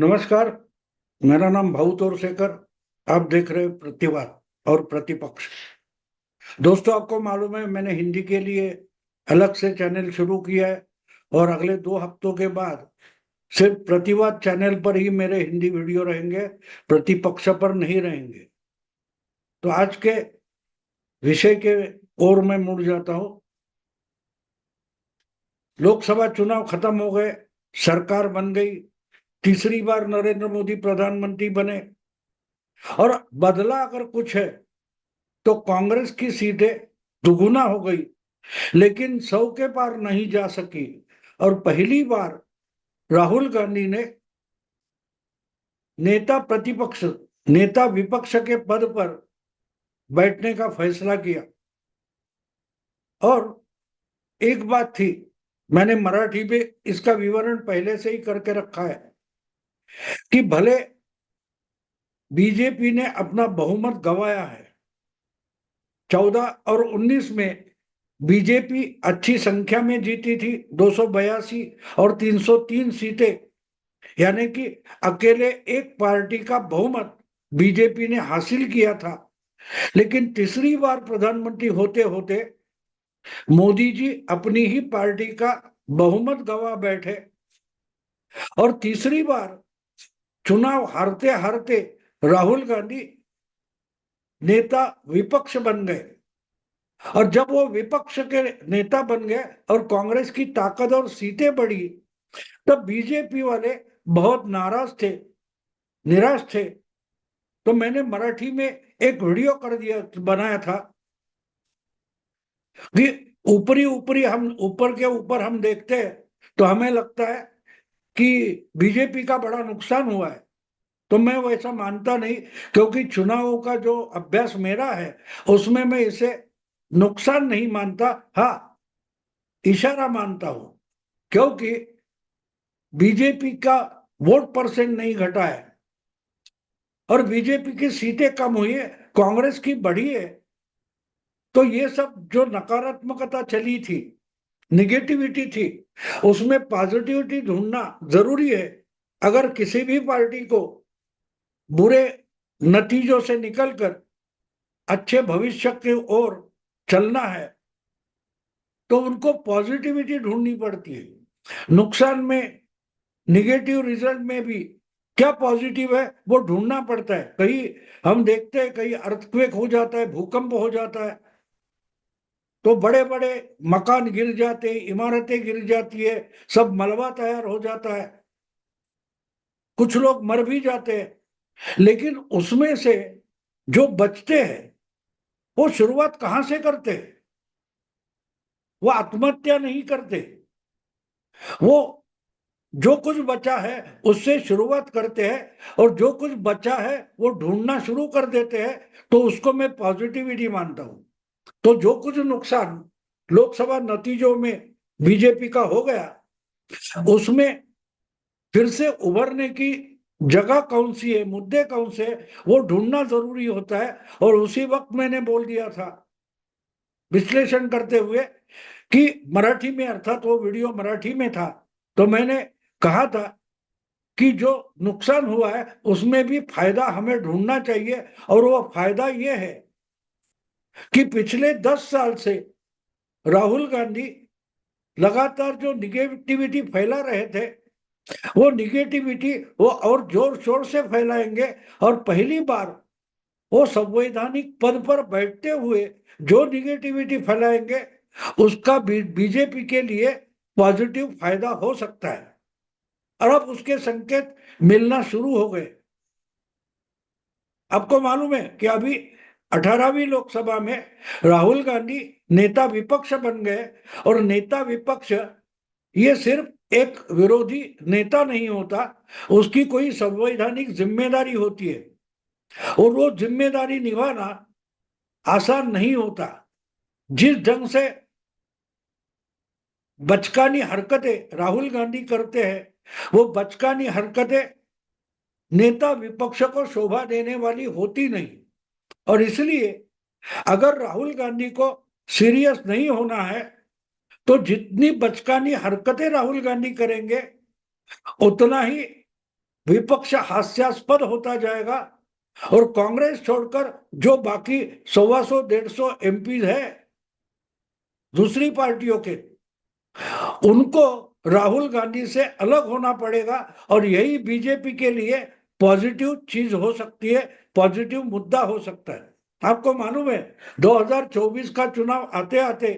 नमस्कार। मेरा नाम भाऊ तोरसेकर। आप देख रहे हैं प्रतिवाद और प्रतिपक्ष। दोस्तों, आपको मालूम है मैंने हिंदी के लिए अलग से चैनल शुरू किया है और अगले 2 हफ्तों के बाद सिर्फ प्रतिवाद चैनल पर ही मेरे हिंदी वीडियो रहेंगे, प्रतिपक्ष पर नहीं रहेंगे। तो आज के विषय के ओर मैं मुड़ जाता हूं। लोकसभा चुनाव खत्म हो गए, सरकार बन गई, तीसरी बार नरेंद्र मोदी प्रधानमंत्री बने। और बदला अगर कुछ है तो कांग्रेस की सीटें दुगुना हो गई, लेकिन 100 के पार नहीं जा सकी। और पहली बार राहुल गांधी ने नेता प्रतिपक्ष नेता विपक्ष के पद पर बैठने का फैसला किया। और एक बात थी, मैंने मराठी में इसका विवरण पहले से ही करके रखा है कि भले बीजेपी ने अपना बहुमत गंवाया है, 14 और 19 में बीजेपी अच्छी संख्या में जीती थी, 282 और 303 सीटें, यानी कि अकेले एक पार्टी का बहुमत बीजेपी ने हासिल किया था। लेकिन तीसरी बार प्रधानमंत्री होते होते मोदी जी अपनी ही पार्टी का बहुमत गंवा बैठे और तीसरी बार चुनाव हारते हारते राहुल गांधी नेता विपक्ष बन गए। और जब वो विपक्ष के नेता बन गए और कांग्रेस की ताकत और सीटें बढ़ी, तब बीजेपी वाले बहुत नाराज थे, निराश थे। तो मैंने मराठी में एक वीडियो कर दिया, बनाया था कि ऊपरी ऊपरी हम ऊपर के ऊपर हम देखते हैं तो हमें लगता है कि बीजेपी का बड़ा नुकसान हुआ है। तो मैं वैसा मानता नहीं, क्योंकि चुनावों का जो अभ्यास मेरा है उसमें मैं इसे नुकसान नहीं मानता, हाँ इशारा मानता हूं। क्योंकि बीजेपी का वोट परसेंट नहीं घटा है और बीजेपी की सीटें कम हुई है, कांग्रेस की बढ़ी है। तो ये सब जो नकारात्मकता चली थी, निगेटिविटी थी, उसमें पॉजिटिविटी ढूंढना जरूरी है। अगर किसी भी पार्टी को बुरे नतीजों से निकलकर अच्छे भविष्य की ओर चलना है तो उनको पॉजिटिविटी ढूंढनी पड़ती है। नुकसान में, निगेटिव रिजल्ट में भी क्या पॉजिटिव है वो ढूंढना पड़ता है। कहीं हम देखते हैं कहीं अर्थक्वेक हो जाता है, भूकंप हो जाता है, तो बड़े बड़े मकान गिर जाते हैं, इमारतें गिर जाती है, सब मलबा तैयार हो जाता है, कुछ लोग मर भी जाते हैं। लेकिन उसमें से जो बचते हैं वो शुरुआत कहां से करते हैं? वो आत्महत्या नहीं करते, वो जो कुछ बचा है उससे शुरुआत करते हैं और जो कुछ बचा है वो ढूंढना शुरू कर देते हैं। तो उसको मैं पॉजिटिविटी मानता हूं। तो जो कुछ नुकसान लोकसभा नतीजों में बीजेपी का हो गया, उसमें फिर से उभरने की जगह कौन सी है, मुद्दे कौन से, वो ढूंढना जरूरी होता है। और उसी वक्त मैंने बोल दिया था विश्लेषण करते हुए कि मराठी में, अर्थात वो वीडियो मराठी में था, तो मैंने कहा था कि जो नुकसान हुआ है उसमें भी फायदा हमें ढूंढना चाहिए। और वो फायदा ये है कि पिछले 10 साल से राहुल गांधी लगातार जो निगेटिविटी फैला रहे थे, वो निगेटिविटी वो और जोर शोर से फैलाएंगे। और पहली बार वो संवैधानिक पद पर बैठते हुए जो निगेटिविटी फैलाएंगे उसका बीजेपी के लिए पॉजिटिव फायदा हो सकता है। और अब उसके संकेत मिलना शुरू हो गए। आपको मालूम है कि अभी 18वीं लोकसभा में राहुल गांधी नेता विपक्ष बन गए। और नेता विपक्ष ये सिर्फ एक विरोधी नेता नहीं होता, उसकी कोई संवैधानिक जिम्मेदारी होती है और वो जिम्मेदारी निभाना आसान नहीं होता। जिस ढंग से बचकानी हरकतें राहुल गांधी करते हैं, वो बचकानी हरकतें नेता विपक्ष को शोभा देने वाली होती नहीं। और इसलिए अगर राहुल गांधी को सीरियस नहीं होना है तो जितनी बचकानी हरकतें राहुल गांधी करेंगे उतना ही विपक्ष हास्यास्पद होता जाएगा और कांग्रेस छोड़कर जो बाकी 125-150 एमपी है दूसरी पार्टियों के, उनको राहुल गांधी से अलग होना पड़ेगा। और यही बीजेपी के लिए पॉजिटिव चीज हो सकती है, पॉजिटिव मुद्दा हो सकता है। आपको मालूम है 2024 का चुनाव आते आते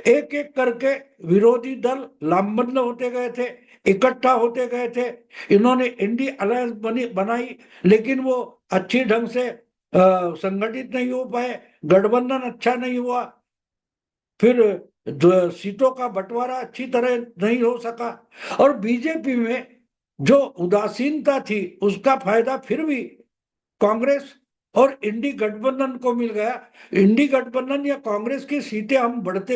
एक एक करके विरोधी दल लामबंद होते गए थे, इकट्ठा होते गए थे। इन्होंने इंडी अलायंस बनाई, लेकिन वो अच्छी ढंग से संगठित नहीं हो पाए, गठबंधन अच्छा नहीं हुआ, फिर सीटों का बंटवारा अच्छी तरह नहीं हो सका। और बीजेपी में जो उदासीनता थी उसका फायदा फिर भी कांग्रेस और इंडी गठबंधन को मिल गया। इंडी गठबंधन या कांग्रेस की सीटें हम बढ़ती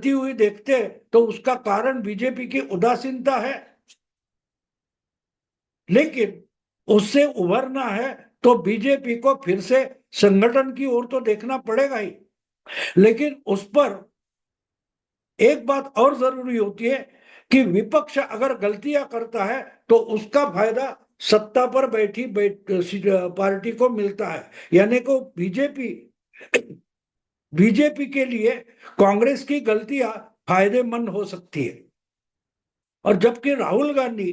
हुई देखते हैं, तो उसका कारण बीजेपी की उदासीनता है। लेकिन उससे उभरना है तो बीजेपी को फिर से संगठन की ओर तो देखना पड़ेगा ही। लेकिन उस पर एक बात और जरूरी होती है कि विपक्ष अगर गलतियां करता है तो उसका फायदा सत्ता पर बैठी पार्टी को मिलता है। यानी को बीजेपी के लिए कांग्रेस की गलतियां फायदेमंद हो सकती है। और जबकि राहुल गांधी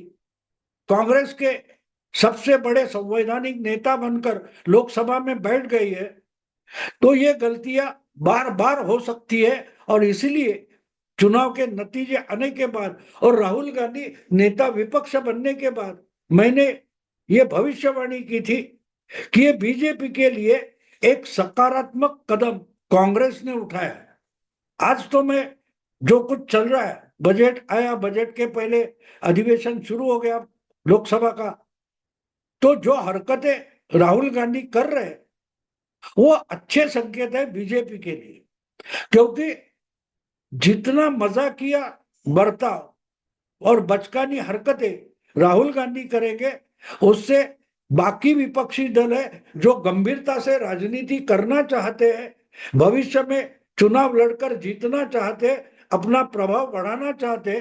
कांग्रेस के सबसे बड़े संवैधानिक नेता बनकर लोकसभा में बैठ गई है, तो ये गलतियां बार बार हो सकती है। और इसीलिए चुनाव के नतीजे आने के बाद और राहुल गांधी नेता विपक्ष बनने के बाद मैंने ये भविष्यवाणी की थी कि ये बीजेपी के लिए एक सकारात्मक कदम कांग्रेस ने उठाया। आज तो मैं जो कुछ चल रहा है, बजट आया, बजट के पहले अधिवेशन शुरू हो गया लोकसभा का, तो जो हरकतें राहुल गांधी कर रहे हैं वो अच्छे संकेत है बीजेपी के लिए। क्योंकि जितना मजाकिया बर्ताव और बचकानी हरकतें राहुल गांधी करेंगे, उससे बाकी विपक्षी दल है जो गंभीरता से राजनीति करना चाहते हैं, भविष्य में चुनाव लड़कर जीतना चाहते, अपना प्रभाव बढ़ाना चाहते,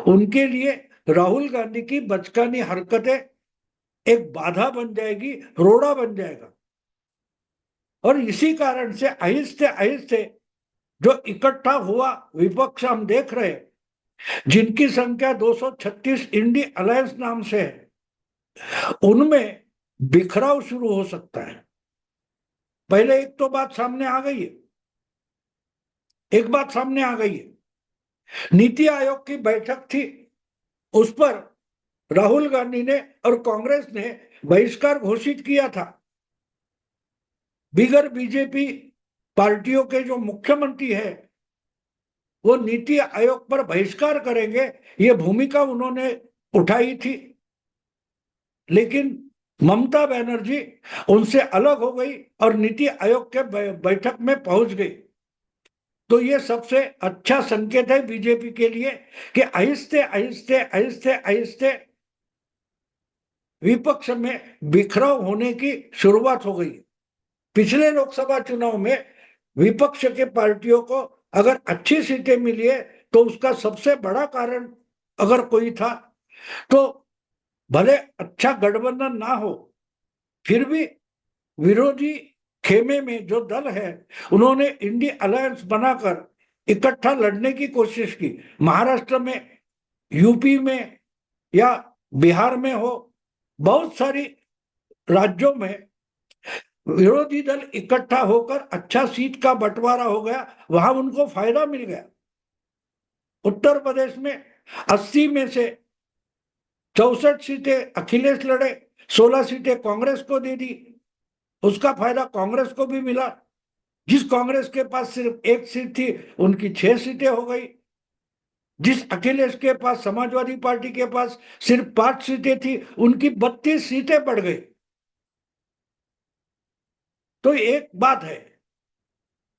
उनके लिए राहुल गांधी की बचकानी हरकतें एक बाधा बन जाएगी, रोड़ा बन जाएगा। और इसी कारण से आहिस्ते आहिस्ते जो इकट्ठा हुआ विपक्ष हम देख रहे हैं, जिनकी संख्या 236 इंडी अलायंस नाम से है, उनमें बिखराव शुरू हो सकता है। पहले एक तो बात सामने आ गई है, एक बात सामने आ गई है, नीति आयोग की बैठक थी, उस पर राहुल गांधी ने और कांग्रेस ने बहिष्कार घोषित किया था। बिगर बीजेपी पार्टियों के जो मुख्यमंत्री है वो नीति आयोग पर बहिष्कार करेंगे, ये भूमिका उन्होंने उठाई थी। लेकिन ममता बनर्जी उनसे अलग हो गई और नीति आयोग के बैठक में पहुंच गई। तो ये सबसे अच्छा संकेत है बीजेपी के लिए कि आहिस्ते आहिस्ते आहिस्ते आहिस्ते विपक्ष में बिखराव होने की शुरुआत हो गई। पिछले लोकसभा चुनाव में विपक्ष के पार्टियों को अगर अच्छी सीटें मिली है तो उसका सबसे बड़ा कारण अगर कोई था, तो भले अच्छा गठबंधन ना हो फिर भी विरोधी खेमे में जो दल है उन्होंने इंडी अलायंस बनाकर इकट्ठा लड़ने की कोशिश की। महाराष्ट्र में, यूपी में या बिहार में हो, बहुत सारी राज्यों में विरोधी दल इकट्ठा होकर अच्छा सीट का बंटवारा हो गया, वहां उनको फायदा मिल गया। उत्तर प्रदेश में 80 में से 64 सीटें अखिलेश लड़े, 16 सीटें कांग्रेस को दे दी, उसका फायदा कांग्रेस को भी मिला। जिस कांग्रेस के पास सिर्फ एक सीट थी उनकी 6 सीटें हो गई, जिस अखिलेश के पास, समाजवादी पार्टी के पास सिर्फ 5 सीटें थी उनकी 32 सीटें बढ़ गई। तो एक बात है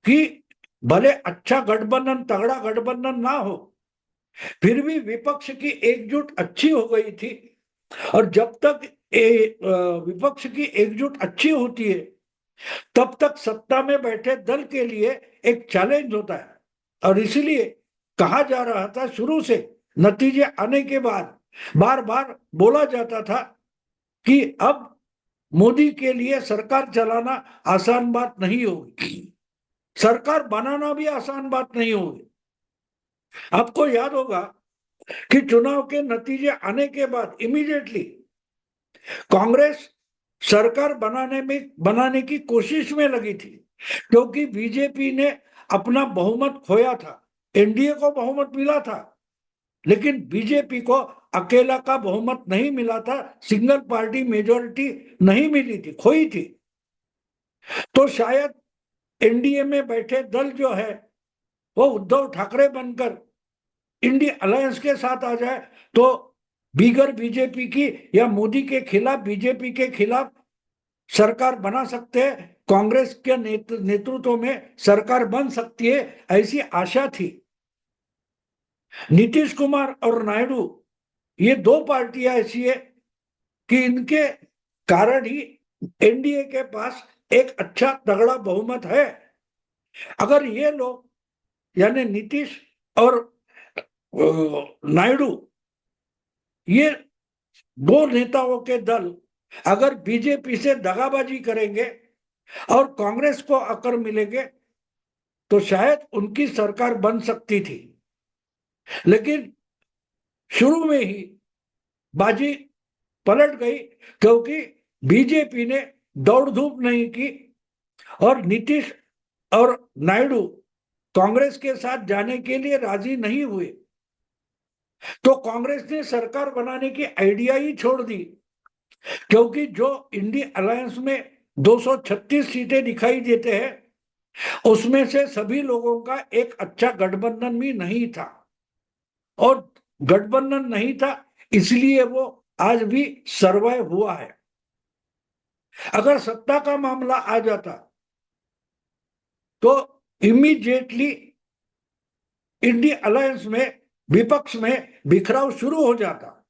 कि भले अच्छा गठबंधन, तगड़ा गठबंधन ना हो, फिर भी विपक्ष की एकजुट अच्छी हो गई थी। और जब तक विपक्ष की एकजुट अच्छी होती है तब तक सत्ता में बैठे दल के लिए एक चैलेंज होता है। और इसलिए कहा जा रहा था शुरू से, नतीजे आने के बाद बार बार बोला जाता था कि अब मोदी के लिए सरकार चलाना आसान बात नहीं होगी, सरकार बनाना भी आसान बात नहीं होगी। आपको याद होगा कि चुनाव के नतीजे आने के बाद इमीडिएटली कांग्रेस सरकार बनाने की कोशिश में लगी थी, क्योंकि बीजेपी ने अपना बहुमत खोया था। एनडीए को बहुमत मिला था, लेकिन बीजेपी को अकेला का बहुमत नहीं मिला था, सिंगल पार्टी मेजोरिटी नहीं मिली थी, खोई थी। तो शायद एनडीए में बैठे दल जो है वो उद्धव ठाकरे बनकर इंडिया अलायंस के साथ आ जाए तो बिगर बीजेपी की या मोदी के खिलाफ, बीजेपी के खिलाफ सरकार बना सकते हैं, कांग्रेस के नेतृत्व में सरकार बन सकती है, ऐसी आशा थी। नीतीश कुमार और नायडू ये दो पार्टियां ऐसी है कि इनके कारण ही एनडीए के पास एक अच्छा तगड़ा बहुमत है। अगर ये लोग यानी नीतीश और नायडू, ये दो नेताओं के दल अगर बीजेपी से दगाबाजी करेंगे और कांग्रेस को आकर मिलेंगे तो शायद उनकी सरकार बन सकती थी, लेकिन शुरू में ही बाजी पलट गई, क्योंकि बीजेपी ने दौड़ धूप नहीं की और नीतीश और नायडू कांग्रेस के साथ जाने के लिए राजी नहीं हुए। तो कांग्रेस ने सरकार बनाने की आइडिया ही छोड़ दी, क्योंकि जो इंडिया अलायंस में 236 सीटें दिखाई देते हैं उसमें से सभी लोगों का एक अच्छा गठबंधन भी नहीं था, और गठबंधन नहीं था इसलिए वो आज भी सर्वाइव हुआ है। अगर सत्ता का मामला आ जाता तो इमीडिएटली इंडिया अलायंस में विपक्ष में बिखराव शुरू हो जाता,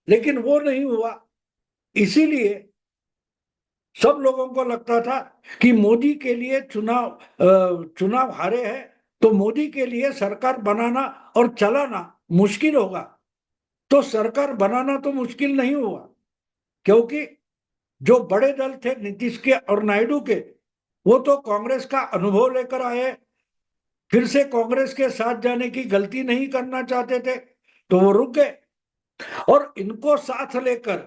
लेकिन वो नहीं हुआ। इसीलिए सब लोगों को लगता था कि मोदी के लिए चुनाव हारे हैं तो मोदी के लिए सरकार बनाना और चलाना मुश्किल होगा। तो सरकार बनाना तो मुश्किल नहीं हुआ, क्योंकि जो बड़े दल थे नीतीश के और नायडू के, वो तो कांग्रेस का अनुभव लेकर आए, फिर से कांग्रेस के साथ जाने की गलती नहीं करना चाहते थे, तो वो रुक गए। और इनको साथ लेकर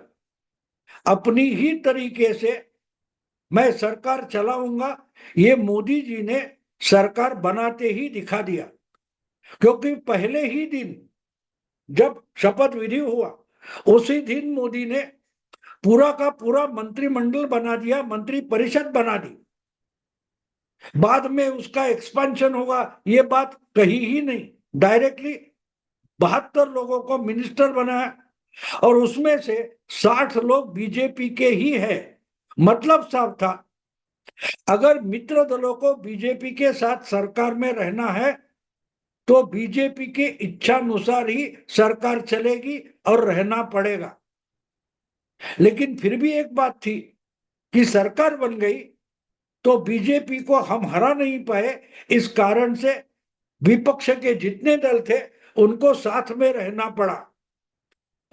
अपनी ही तरीके से मैं सरकार चलाऊंगा, ये मोदी जी ने सरकार बनाते ही दिखा दिया। क्योंकि पहले ही दिन जब शपथ विधि हुआ उसी दिन मोदी ने पूरा का पूरा मंत्रिमंडल बना दिया, मंत्री परिषद बना दी। बाद में उसका एक्सपेंशन होगा ये बात कही ही नहीं, डायरेक्टली 72 लोगों को मिनिस्टर बनाया, और उसमें से 60 लोग बीजेपी के ही है। मतलब साफ था, अगर मित्र दलों को बीजेपी के साथ सरकार में रहना है तो बीजेपी के इच्छा अनुसार ही सरकार चलेगी और रहना पड़ेगा। लेकिन फिर भी एक बात थी कि सरकार बन गई तो बीजेपी को हम हरा नहीं पाए, इस कारण से विपक्ष के जितने दल थे उनको साथ में रहना पड़ा,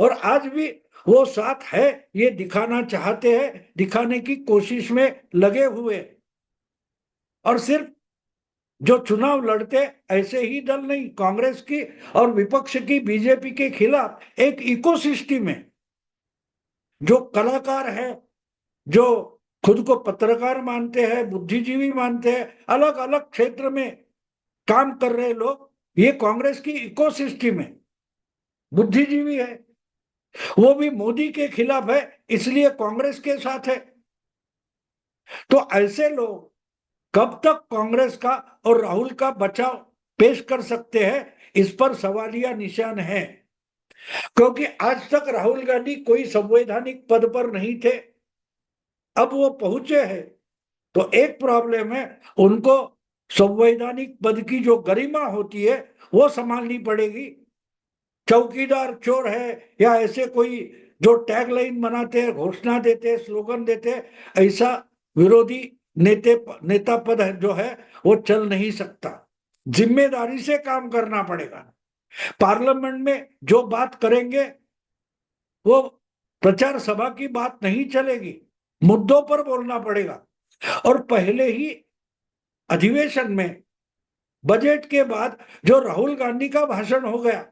और आज भी वो साथ है ये दिखाना चाहते हैं, दिखाने की कोशिश में लगे हुए। और सिर्फ जो चुनाव लड़ते ऐसे ही दल नहीं, कांग्रेस की और विपक्ष की बीजेपी के खिलाफ एक इकोसिस्टम है। जो कलाकार है, जो खुद को पत्रकार मानते हैं, बुद्धिजीवी मानते हैं, अलग अलग क्षेत्र में काम कर रहे लोग, ये कांग्रेस की इकोसिस्टम है, बुद्धिजीवी है। वो भी मोदी के खिलाफ है इसलिए कांग्रेस के साथ है। तो ऐसे लोग कब तक कांग्रेस का और राहुल का बचाव पेश कर सकते हैं, इस पर सवालिया निशान है। क्योंकि आज तक राहुल गांधी कोई संवैधानिक पद पर नहीं थे, अब वो पहुंचे हैं तो एक प्रॉब्लम है, उनको संवैधानिक पद की जो गरिमा होती है वो संभालनी पड़ेगी। चौकीदार चोर है या ऐसे कोई जो टैगलाइन बनाते हैं, घोषणा देते हैं, स्लोगन देते हैं, ऐसा विरोधी नेता पद है जो है वो चल नहीं सकता। जिम्मेदारी से काम करना पड़ेगा। पार्लियामेंट में जो बात करेंगे वो प्रचार सभा की बात नहीं चलेगी, मुद्दों पर बोलना पड़ेगा। और पहले ही अधिवेशन में बजट के बाद जो राहुल गांधी का भाषण हो गया,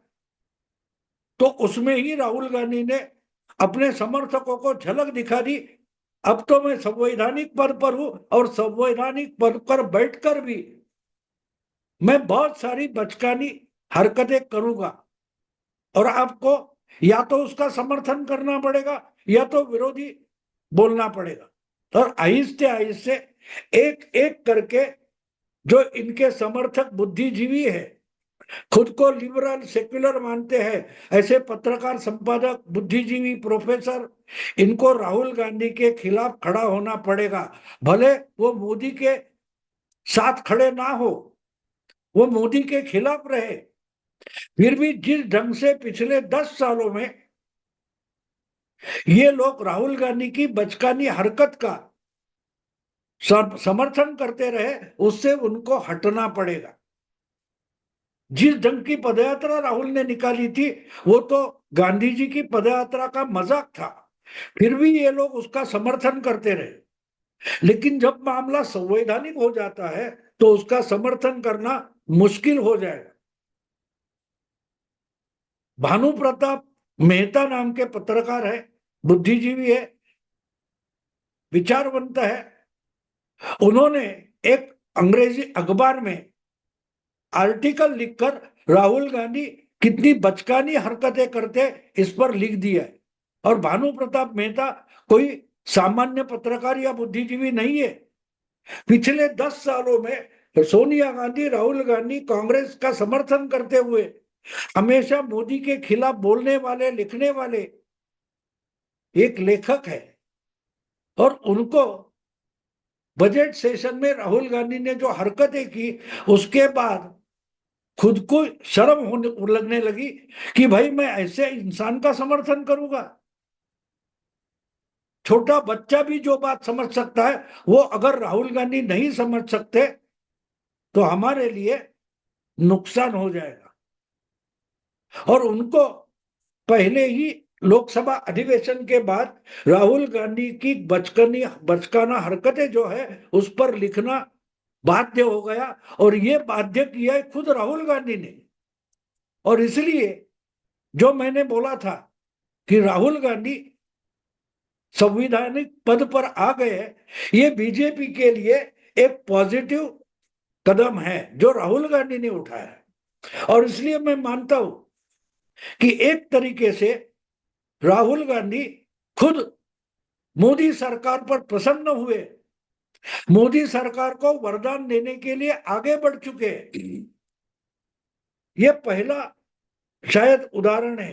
तो उसमें ही राहुल गांधी ने अपने समर्थकों को झलक दिखा दी, अब तो मैं संवैधानिक पद पर हूं और संवैधानिक पद पर बैठकर भी मैं बहुत सारी बचकानी हरकतें करूंगा, और आपको या तो उसका समर्थन करना पड़ेगा या तो विरोधी बोलना पड़ेगा। और आहिस्ते आहिस्ते एक एक करके जो इनके समर्थक बुद्धिजीवी है, खुद को लिबरल सेक्युलर मानते हैं, ऐसे पत्रकार, संपादक, बुद्धिजीवी, प्रोफेसर, इनको राहुल गांधी के खिलाफ खड़ा होना पड़ेगा। भले वो मोदी के साथ खड़े ना हो, वो मोदी के खिलाफ रहे, फिर भी जिस ढंग से पिछले 10 सालों में ये लोग राहुल गांधी की बचकानी हरकत का समर्थन करते रहे, उससे उनको हटना पड़ेगा। जिस ढंग की पदयात्रा राहुल ने निकाली थी, वो तो गांधी जी की पदयात्रा का मजाक था, फिर भी ये लोग उसका समर्थन करते रहे। लेकिन जब मामला संवैधानिक हो जाता है तो उसका समर्थन करना मुश्किल हो जाएगा। भानु प्रताप मेहता नाम के पत्रकार है, बुद्धिजीवी है, विचारवंत है। उन्होंने एक अंग्रेजी अखबार में आर्टिकल लिखकर राहुल गांधी कितनी बचकानी हरकतें करते इस पर लिख दिया है। और भानु प्रताप मेहता कोई सामान्य पत्रकार या बुद्धिजीवी नहीं है। पिछले 10 सालों में सोनिया गांधी, राहुल गांधी, कांग्रेस का समर्थन करते हुए हमेशा मोदी के खिलाफ बोलने वाले, लिखने वाले एक लेखक है। और उनको बजट सेशन में राहुल गांधी ने जो हरकतें की, उसके बाद खुद को शर्म होने लगने लगी कि भाई मैं ऐसे इंसान का समर्थन करूंगा। छोटा बच्चा भी जो बात समझ सकता है, वो अगर राहुल गांधी नहीं समझ सकते तो हमारे लिए नुकसान हो जाएगा। और उनको पहले ही लोकसभा अधिवेशन के बाद राहुल गांधी की बचकाना हरकतें जो है उस पर लिखना बाध्य हो गया, और ये बाध्य किया है खुद राहुल गांधी ने। और इसलिए जो मैंने बोला था कि राहुल गांधी संवैधानिक पद पर आ गए, ये बीजेपी के लिए एक पॉजिटिव कदम है जो राहुल गांधी ने उठाया। और इसलिए मैं मानता हूं कि एक तरीके से राहुल गांधी खुद मोदी सरकार पर प्रसन्न हुए, मोदी सरकार को वरदान देने के लिए आगे बढ़ चुके हैं। ये पहला शायद उदाहरण है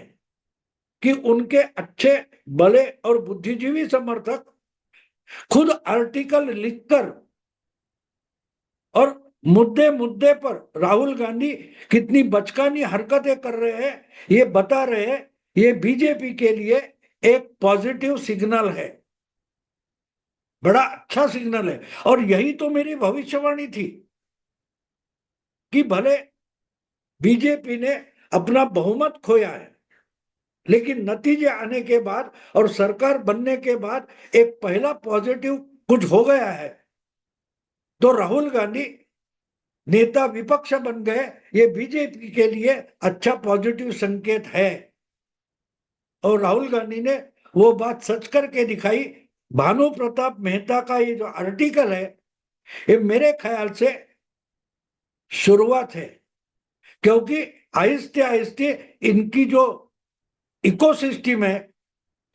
कि उनके अच्छे, भले और बुद्धिजीवी समर्थक खुद आर्टिकल लिखकर और मुद्दे मुद्दे पर राहुल गांधी कितनी बचकानी हरकतें कर रहे हैं ये बता रहे हैं। ये बीजेपी के लिए एक पॉजिटिव सिग्नल है, बड़ा अच्छा सिग्नल है। और यही तो मेरी भविष्यवाणी थी कि भले बीजेपी ने अपना बहुमत खोया है, लेकिन नतीजे आने के बाद और सरकार बनने के बाद एक पहला पॉजिटिव कुछ हो गया है। तो राहुल गांधी नेता विपक्ष बन गए, ये बीजेपी के लिए अच्छा पॉजिटिव संकेत है। और राहुल गांधी ने वो बात सच करके दिखाई। भानु प्रताप मेहता का ये जो आर्टिकल है, ये मेरे ख्याल से शुरुआत है, क्योंकि आहिस्ते आहिस्ते इनकी जो इकोसिस्टम है,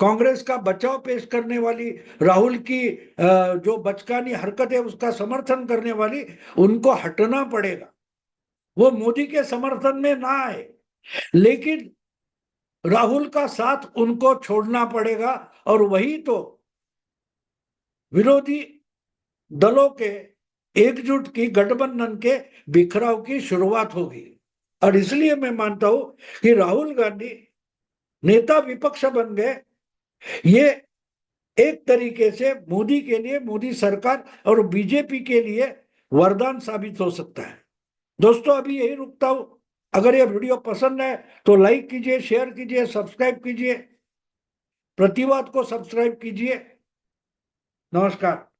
कांग्रेस का बचाव पेश करने वाली, राहुल की जो बचकानी हरकत है उसका समर्थन करने वाली, उनको हटना पड़ेगा। वो मोदी के समर्थन में ना आए, लेकिन राहुल का साथ उनको छोड़ना पड़ेगा। और वही तो विरोधी दलों के एकजुट की, गठबंधन के बिखराव की शुरुआत होगी। और इसलिए मैं मानता हूं कि राहुल गांधी नेता विपक्ष बन गए, ये एक तरीके से मोदी के लिए, मोदी सरकार और बीजेपी के लिए वरदान साबित हो सकता है। दोस्तों अभी यही रुकता हूं। अगर यह वीडियो पसंद है तो लाइक कीजिए, शेयर कीजिए, सब्सक्राइब कीजिए। प्रतिवाद को सब्सक्राइब कीजिए। नमस्कार।